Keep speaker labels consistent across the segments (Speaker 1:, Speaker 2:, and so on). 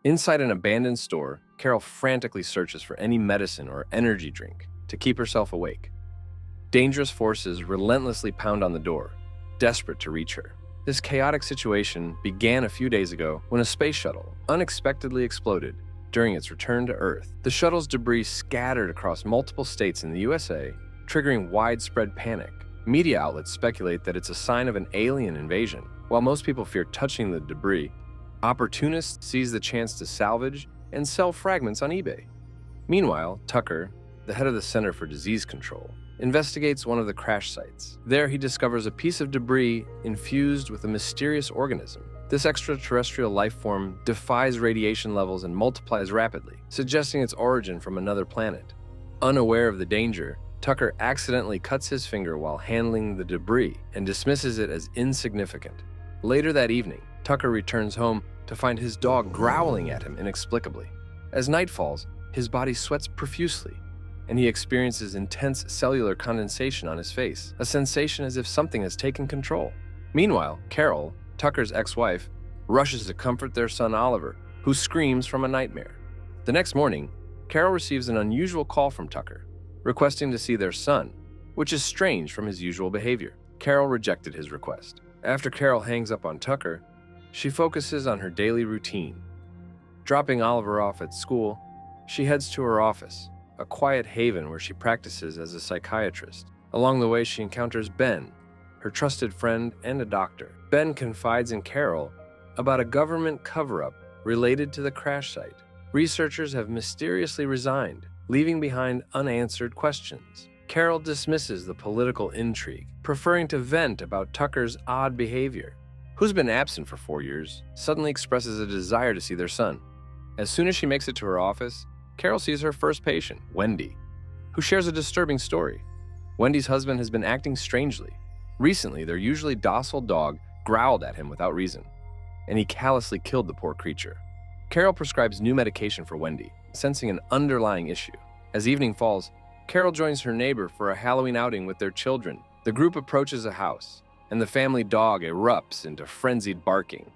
Speaker 1: Inside an abandoned store, Carol frantically searches for any medicine or energy drink to keep herself awake. Dangerous forces relentlessly pound on the door, desperate to reach her. This chaotic situation began a few days ago when a space shuttle unexpectedly exploded during its return to Earth. The shuttle's debris scattered across multiple states in the USA, triggering widespread panic. Media outlets speculate that it's a sign of an alien invasion. While most people fear touching the debris, opportunists seize the chance to salvage and sell fragments on eBay. Meanwhile, Tucker, the head of the Center for Disease Control, investigates one of the crash sites. There, he discovers a piece of debris infused with a mysterious organism. This extraterrestrial life form defies radiation levels and multiplies rapidly, suggesting its origin from another planet. Unaware of the danger, Tucker accidentally cuts his finger while handling the debris and dismisses it as insignificant. Later that evening, Tucker returns home to find his dog growling at him inexplicably. As night falls, his body sweats profusely, and he experiences intense cellular condensation on his face, a sensation as if something has taken control. Meanwhile, Carol, Tucker's ex-wife, rushes to comfort their son Oliver, who screams from a nightmare. The next morning, Carol receives an unusual call from Tucker, requesting to see their son, which is strange from his usual behavior. Carol rejected his request. After Carol hangs up on Tucker, she focuses on her daily routine. Dropping Oliver off at school, she heads to her office, a quiet haven where she practices as a psychiatrist. Along the way, she encounters Ben, her trusted friend and a doctor. Ben confides in Carol about a government cover-up related to the crash site. Researchers have mysteriously resigned, leaving behind unanswered questions. Carol dismisses the political intrigue, preferring to vent about Tucker's odd behavior. Who's been absent for 4 years, suddenly expresses a desire to see their son. As soon as she makes it to her office, Carol sees her first patient, Wendy, who shares a disturbing story. Wendy's husband has been acting strangely. Recently, their usually docile dog growled at him without reason, and he callously killed the poor creature. Carol prescribes new medication for Wendy, sensing an underlying issue. As evening falls, Carol joins her neighbor for a Halloween outing with their children. The group approaches a house, and the family dog erupts into frenzied barking.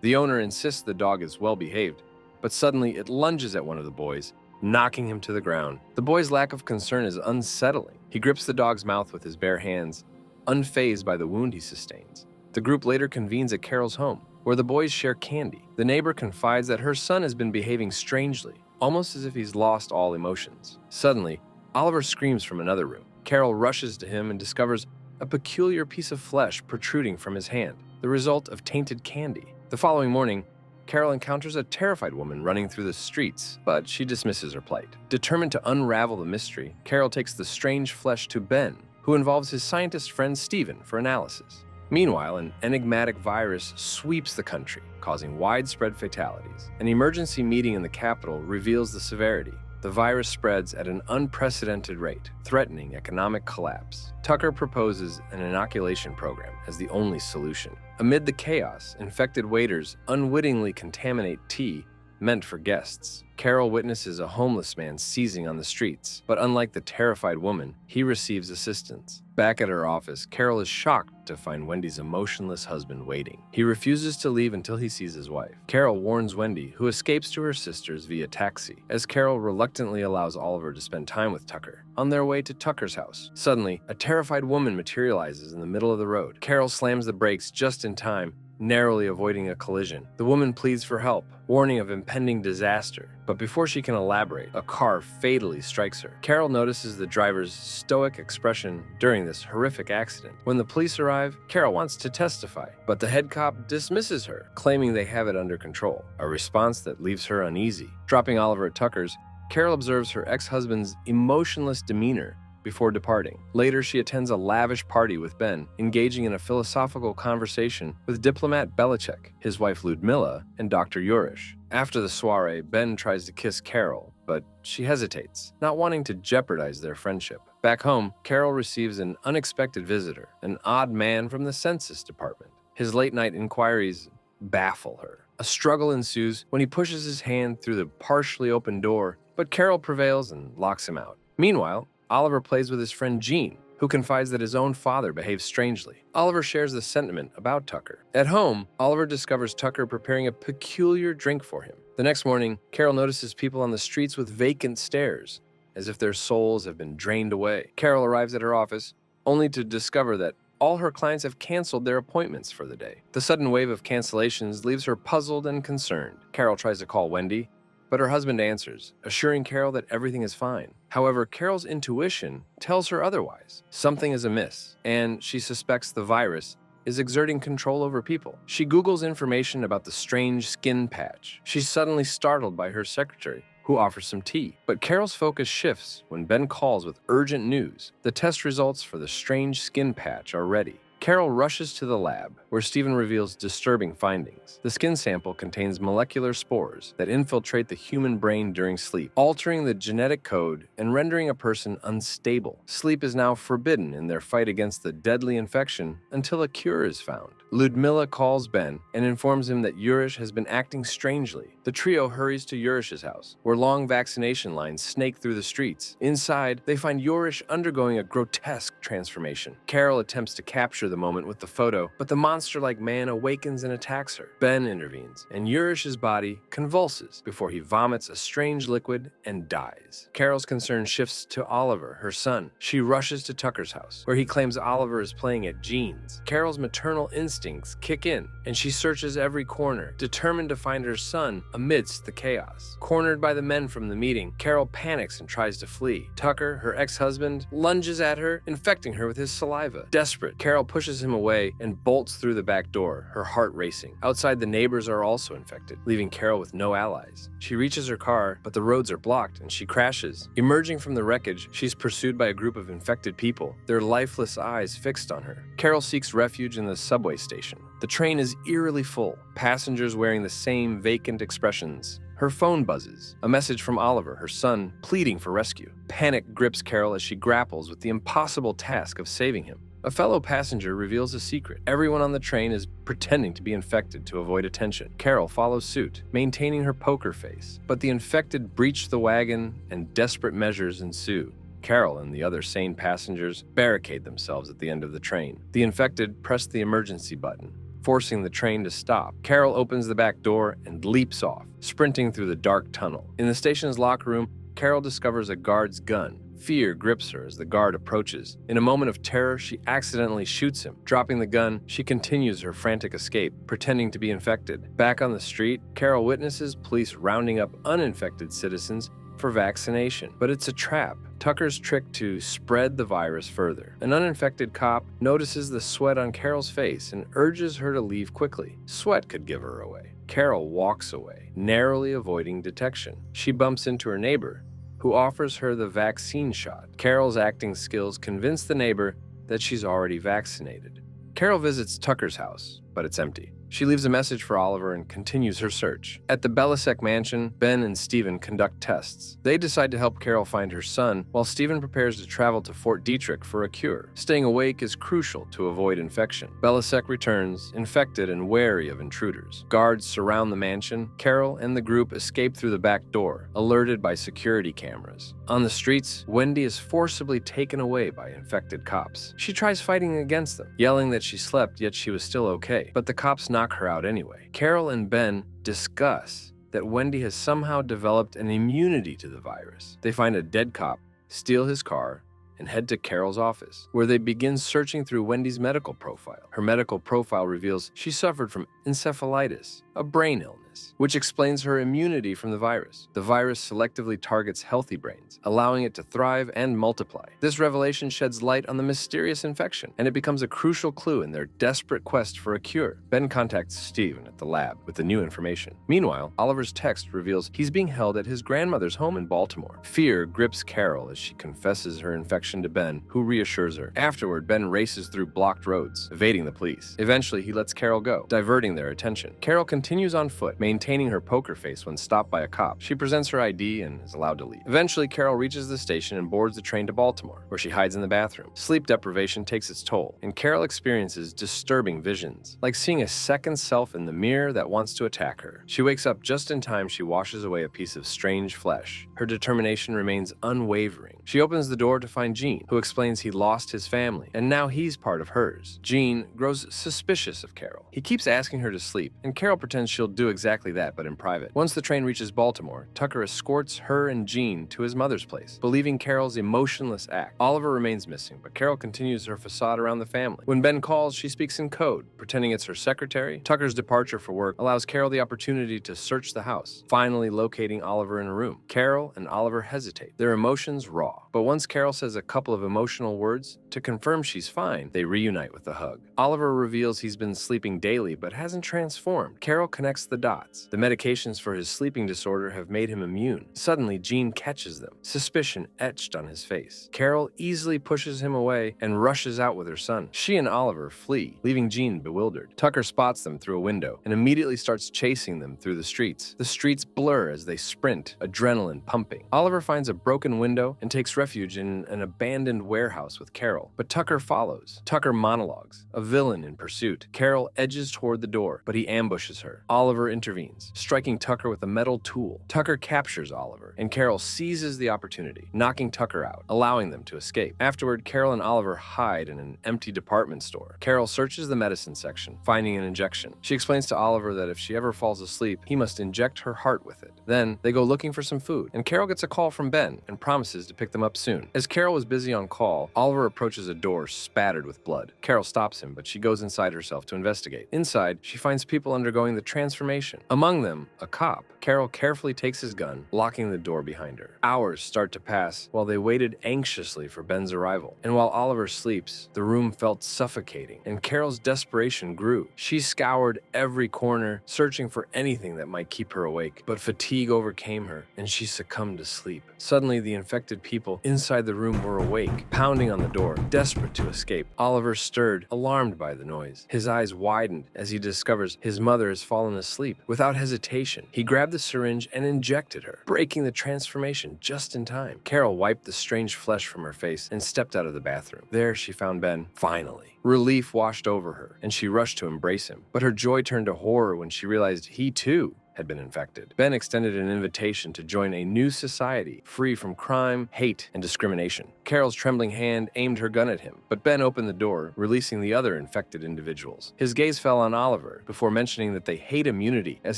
Speaker 1: The owner insists the dog is well-behaved, but suddenly it lunges at one of the boys, knocking him to the ground. The boy's lack of concern is unsettling. He grips the dog's mouth with his bare hands, unfazed by the wound he sustains. The group later convenes at Carol's home, where the boys share candy. The neighbor confides that her son has been behaving strangely, almost as if he's lost all emotions. Suddenly, Oliver screams from another room. Carol rushes to him and discovers a peculiar piece of flesh protruding from his hand, the result of tainted candy. The following morning, Carol encounters a terrified woman running through the streets, but she dismisses her plight. Determined to unravel the mystery, Carol takes the strange flesh to Ben, who involves his scientist friend Stephen for analysis. Meanwhile, an enigmatic virus sweeps the country, causing widespread fatalities. An emergency meeting in the capital reveals the severity. The virus spreads at an unprecedented rate, threatening economic collapse. Tucker proposes an inoculation program as the only solution. Amid the chaos, infected waiters unwittingly contaminate tea meant for guests. Carol witnesses a homeless man seizing on the streets, but unlike the terrified woman, he receives assistance. Back at her office, Carol is shocked to find Wendy's emotionless husband waiting. He refuses to leave until he sees his wife. Carol warns Wendy, who escapes to her sisters via taxi, as Carol reluctantly allows Oliver to spend time with Tucker. On their way to Tucker's house, suddenly, a terrified woman materializes in the middle of the road. Carol slams the brakes just in time, narrowly avoiding a collision. The woman pleads for help, warning of impending disaster. But before she can elaborate, a car fatally strikes her. Carol notices the driver's stoic expression during this horrific accident. When the police arrive, Carol wants to testify, but the head cop dismisses her, claiming they have it under control, a response that leaves her uneasy. Dropping Oliver at Tucker's, Carol observes her ex-husband's emotionless demeanor before departing. Later, she attends a lavish party with Ben, engaging in a philosophical conversation with diplomat Belichick, his wife Ludmilla, and Dr. Yurish. After the soiree, Ben tries to kiss Carol, but she hesitates, not wanting to jeopardize their friendship. Back home, Carol receives an unexpected visitor, an odd man from the census department. His late-night inquiries baffle her. A struggle ensues when he pushes his hand through the partially open door, but Carol prevails and locks him out. Meanwhile, Oliver plays with his friend Gene, who confides that his own father behaves strangely. Oliver shares the sentiment about Tucker. At home, Oliver discovers Tucker preparing a peculiar drink for him. The next morning, Carol notices people on the streets with vacant stares, as if their souls have been drained away. Carol arrives at her office, only to discover that all her clients have canceled their appointments for the day. The sudden wave of cancellations leaves her puzzled and concerned. Carol tries to call Wendy, but her husband answers, assuring Carol that everything is fine. However, Carol's intuition tells her otherwise. Something is amiss, and she suspects the virus is exerting control over people. She Googles information about the strange skin patch. She's suddenly startled by her secretary, who offers some tea. But Carol's focus shifts when Ben calls with urgent news. The test results for the strange skin patch are ready. Carol rushes to the lab, where Stephen reveals disturbing findings. The skin sample contains molecular spores that infiltrate the human brain during sleep, altering the genetic code and rendering a person unstable. Sleep is now forbidden in their fight against the deadly infection until a cure is found. Ludmilla calls Ben and informs him that Yurish has been acting strangely. The trio hurries to Yurish's house, where long vaccination lines snake through the streets. Inside, they find Yurish undergoing a grotesque transformation. Carol attempts to capture the moment with the photo, but the monster-like man awakens and attacks her. Ben intervenes, and Yurish's body convulses before he vomits a strange liquid and dies. Carol's concern shifts to Oliver, her son. She rushes to Tucker's house, where he claims Oliver is playing at Jean's. Carol's maternal instincts kick in, and she searches every corner, determined to find her son amidst the chaos. Cornered by the men from the meeting, Carol panics and tries to flee. Tucker, her ex-husband, lunges at her, infecting her with his saliva. Desperate, Carol pushes him away and bolts through the back door, her heart racing. Outside, the neighbors are also infected, leaving Carol with no allies. She reaches her car, but the roads are blocked and she crashes. Emerging from the wreckage, she's pursued by a group of infected people, their lifeless eyes fixed on her. Carol seeks refuge in the subway station. The train is eerily full, passengers wearing the same vacant expressions. Her phone buzzes, a message from Oliver, her son, pleading for rescue. Panic grips Carol as she grapples with the impossible task of saving him. A fellow passenger reveals a secret. Everyone on the train is pretending to be infected to avoid attention. Carol follows suit, maintaining her poker face. But the infected breach the wagon and desperate measures ensue. Carol and the other sane passengers barricade themselves at the end of the train. The infected press the emergency button, forcing the train to stop. Carol opens the back door and leaps off, sprinting through the dark tunnel. In the station's locker room, Carol discovers a guard's gun. Fear grips her as the guard approaches. In a moment of terror, she accidentally shoots him. Dropping the gun, she continues her frantic escape, pretending to be infected. Back on the street, Carol witnesses police rounding up uninfected citizens for vaccination. But it's a trap. Tucker's trick to spread the virus further. An uninfected cop notices the sweat on Carol's face and urges her to leave quickly. Sweat could give her away. Carol walks away, narrowly avoiding detection. She bumps into her neighbor, who offers her the vaccine shot. Carol's acting skills convince the neighbor that she's already vaccinated. Carol visits Tucker's house, but it's empty. She leaves a message for Oliver and continues her search. At the Belisek mansion, Ben and Stephen conduct tests. They decide to help Carol find her son, while Stephen prepares to travel to Fort Detrick for a cure. Staying awake is crucial to avoid infection. Belisek returns, infected and wary of intruders. Guards surround the mansion. Carol and the group escape through the back door, alerted by security cameras. On the streets, Wendy is forcibly taken away by infected cops. She tries fighting against them, yelling that she slept yet she was still okay, but the cops knock her out anyway. Carol and Ben discuss that Wendy has somehow developed an immunity to the virus. They find a dead cop, steal his car, and head to Carol's office, where they begin searching through Wendy's medical profile. Her medical profile reveals she suffered from encephalitis, a brain illness, which explains her immunity from the virus. The virus selectively targets healthy brains, allowing it to thrive and multiply. This revelation sheds light on the mysterious infection, and it becomes a crucial clue in their desperate quest for a cure. Ben contacts Stephen at the lab with the new information. Meanwhile, Oliver's text reveals he's being held at his grandmother's home in Baltimore. Fear grips Carol as she confesses her infection to Ben, who reassures her. Afterward, Ben races through blocked roads, evading the police. Eventually, he lets Carol go, diverting their attention. Carol continues on foot, maintaining her poker face when stopped by a cop. She presents her ID and is allowed to leave. Eventually, Carol reaches the station and boards the train to Baltimore, where she hides in the bathroom. Sleep deprivation takes its toll, and Carol experiences disturbing visions, like seeing a second self in the mirror that wants to attack her. She wakes up just in time. She washes away a piece of strange flesh. Her determination remains unwavering. She opens the door to find Gene, who explains he lost his family, and now he's part of hers. Gene grows suspicious of Carol. He keeps asking her to sleep, and Carol pretends she'll do exactly exactly that, but in private. Once the train reaches Baltimore, Tucker escorts her and Jean to his mother's place, believing Carol's emotionless act. Oliver remains missing, but Carol continues her facade around the family. When Ben calls, she speaks in code, pretending it's her secretary. Tucker's departure for work allows Carol the opportunity to search the house, finally locating Oliver in a room. Carol and Oliver hesitate, their emotions raw. But once Carol says a couple of emotional words to confirm she's fine, they reunite with a hug. Oliver reveals he's been sleeping daily but hasn't transformed. Carol connects the dots. The medications for his sleeping disorder have made him immune. Suddenly, Jean catches them, suspicion etched on his face. Carol easily pushes him away and rushes out with her son. She and Oliver flee, leaving Jean bewildered. Tucker spots them through a window and immediately starts chasing them through the streets. The streets blur as they sprint, adrenaline pumping. Oliver finds a broken window and takes refuge in an abandoned warehouse with Carol, but Tucker follows. Tucker monologues, a villain in pursuit. Carol edges toward the door, but he ambushes her. Oliver intervenes, striking Tucker with a metal tool. Tucker captures Oliver, and Carol seizes the opportunity, knocking Tucker out, allowing them to escape. Afterward, Carol and Oliver hide in an empty department store. Carol searches the medicine section, finding an injection. She explains to Oliver that if she ever falls asleep, he must inject her heart with it. Then, they go looking for some food, and Carol gets a call from Ben and promises to pick them up soon. As Carol was busy on call, Oliver approaches a door spattered with blood. Carol stops him, but she goes inside herself to investigate. Inside, she finds people undergoing the transformation. Among them, a cop. Carol carefully takes his gun, locking the door behind her. Hours start to pass while they waited anxiously for Ben's arrival. And while Oliver sleeps, the room felt suffocating, and Carol's desperation grew. She scoured every corner, searching for anything that might keep her awake, but fatigue overcame her, and she succumbed to sleep. Suddenly, the infected people inside the room were awake, pounding on the door, desperate to escape. Oliver stirred, alarmed by the noise. His eyes widened as he discovers his mother has fallen asleep. Without hesitation, he grabbed the syringe and injected her, breaking the transformation just in time. Carol wiped the strange flesh from her face and stepped out of the bathroom. There, she found Ben, finally. Relief washed over her, and she rushed to embrace him. But her joy turned to horror when she realized he, too, had been infected. Ben extended an invitation to join a new society, free from crime, hate, and discrimination. Carol's trembling hand aimed her gun at him, but Ben opened the door, releasing the other infected individuals. His gaze fell on Oliver, before mentioning that they hate immunity, as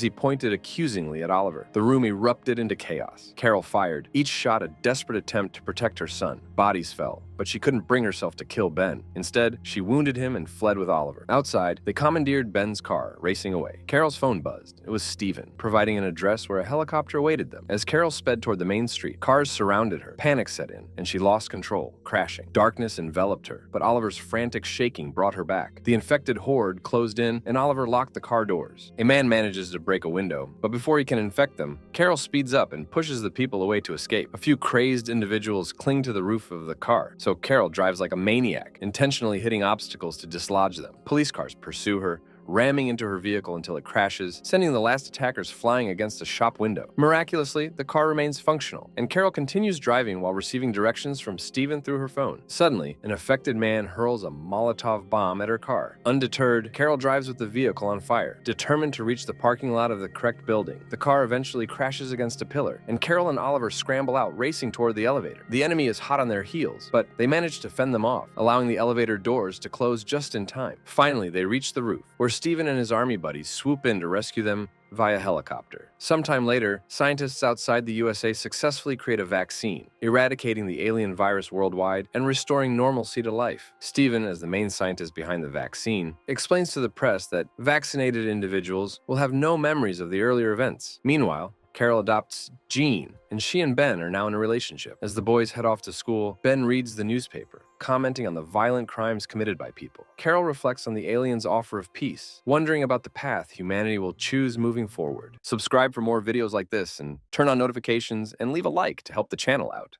Speaker 1: he pointed accusingly at Oliver. The room erupted into chaos. Carol fired, each shot a desperate attempt to protect her son. Bodies fell, but she couldn't bring herself to kill Ben. Instead, she wounded him and fled with Oliver. Outside, they commandeered Ben's car, racing away. Carol's phone buzzed. It was Stephen, providing an address where a helicopter awaited them. As Carol sped toward the main street, cars surrounded her. Panic set in, and she lost control, crashing. Darkness enveloped her, but Oliver's frantic shaking brought her back. The infected horde closed in, and Oliver locked the car doors. A man manages to break a window, but before he can infect them, Carol speeds up and pushes the people away to escape. A few crazed individuals cling to the roof of the car, so Carol drives like a maniac, intentionally hitting obstacles to dislodge them. Police cars pursue her, ramming into her vehicle until it crashes, sending the last attackers flying against a shop window. Miraculously, the car remains functional, and Carol continues driving while receiving directions from Stephen through her phone. Suddenly, an affected man hurls a Molotov bomb at her car. Undeterred, Carol drives with the vehicle on fire, determined to reach the parking lot of the correct building. The car eventually crashes against a pillar, and Carol and Oliver scramble out, racing toward the elevator. The enemy is hot on their heels, but they manage to fend them off, allowing the elevator doors to close just in time. Finally, they reach the roof, where Stephen and his army buddies swoop in to rescue them via helicopter. Sometime later, scientists outside the USA successfully create a vaccine, eradicating the alien virus worldwide and restoring normalcy to life. Stephen, as the main scientist behind the vaccine, explains to the press that vaccinated individuals will have no memories of the earlier events. Meanwhile, Carol adopts Jean, and she and Ben are now in a relationship. As the boys head off to school, Ben reads the newspaper, commenting on the violent crimes committed by people. Carol reflects on the aliens' offer of peace, wondering about the path humanity will choose moving forward. Subscribe for more videos like this, and turn on notifications and leave a like to help the channel out.